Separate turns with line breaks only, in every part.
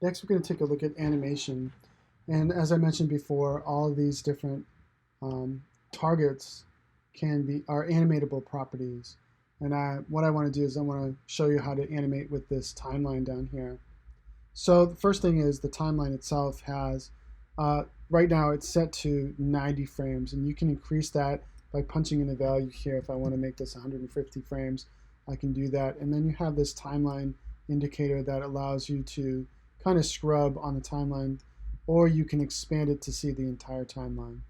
Next, we're going to take a look at animation. And as I mentioned before, all of these different targets are animatable properties. And what I want to do is I want to show you how to animate with this timeline down here. So the first thing is the timeline itself has, right now it's set to 90 frames, and you can increase that by punching in a value here. If I want to make this 150 frames, I can do that. And then you have this timeline indicator that allows you to kind of scrub on the timeline, or you can expand it to see the entire timeline.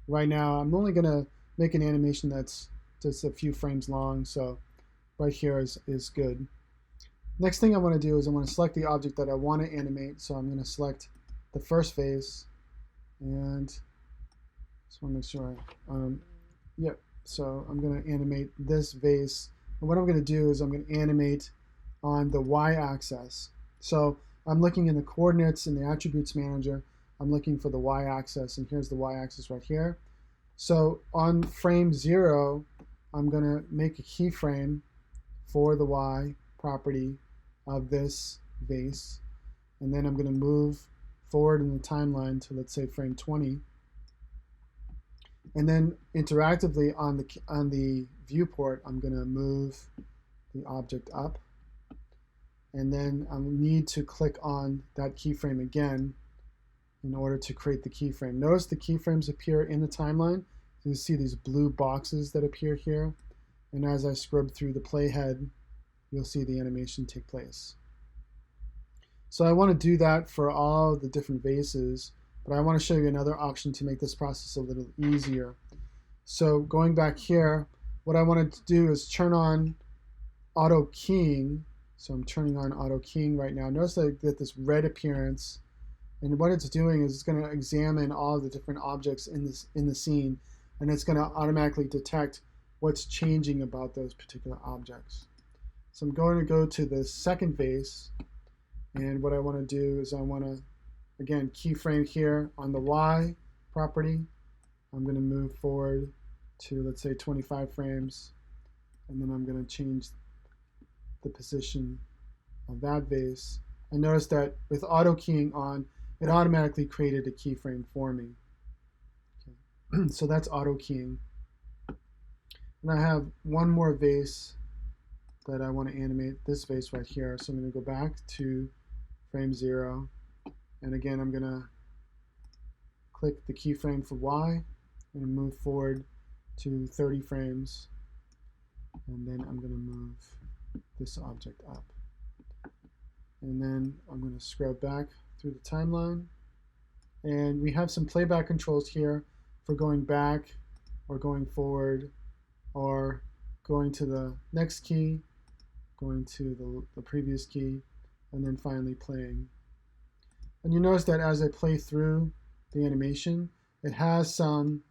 Right now, I'm only going to make an animation that's just a few frames long, so right here is good. Next thing I want to do is I want to select the object that I want to animate, so I'm going to select the first face, and just want to make sure, yep, so I'm going to animate this vase, and what I'm going to do is I'm going to animate on the y-axis. So I'm looking in the coordinates in the attributes manager, I'm looking for the y-axis, and here's the y-axis right here. So on frame 0, I'm going to make a keyframe for the y property of this vase, and then I'm going to move forward in the timeline to, let's say, frame 20, and then interactively on the viewport, I'm going to move the object up, and then I need to click on that keyframe again in order to create the keyframe. Notice the keyframes appear in the timeline. You see these blue boxes that appear here, and as I scrub through the playhead, you'll see the animation take place. So I want to do that for all the different vases, but I want to show you another option to make this process a little easier. So going back here, what I wanted to do is turn on auto keying. So I'm turning on auto keying right now. Notice that I get this red appearance, and what it's doing is it's going to examine all the different objects in the scene, and it's going to automatically detect what's changing about those particular objects. So I'm going to go to the second vase, and what I want to do is I want to, again, keyframe here on the Y property. I'm going to move forward to, let's say, 25 frames, and then I'm going to change the position of that vase. And notice that with auto keying on, it automatically created a keyframe for me. Okay. So that's auto keying. And I have one more vase that I want to animate, this vase right here. So I'm going to go back to frame 0. And again, I'm going to click the keyframe for Y and move forward to 30 frames. And then I'm going to move this object up. And then I'm going to scrub back through the timeline. And we have some playback controls here for going back or going forward or going to the next key, going to the previous key, and then finally playing. And you notice that as I play through the animation, it has some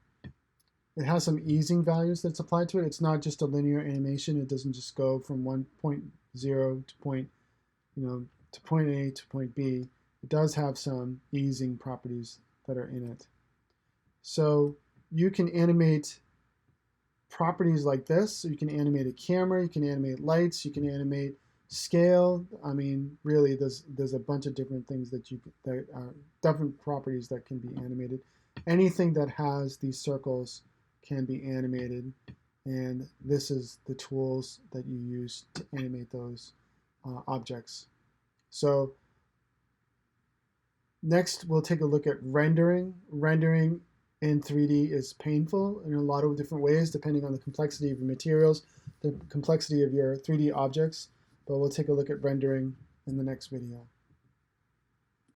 easing values that's applied to it. It's not just a linear animation. It doesn't just go from point 0 to point A to point B. It does have some easing properties that are in it. So you can animate properties like this. So you can animate a camera, you can animate lights, you can animate scale. I mean, really, there's a bunch of different things that are different properties that can be animated. Anything that has these circles can be animated, and this is the tools that you use to animate those objects. So next, we'll take a look at rendering. Rendering in 3D is painful in a lot of different ways, depending on the complexity of your materials, the complexity of your 3D objects. But we'll take a look at rendering in the next video.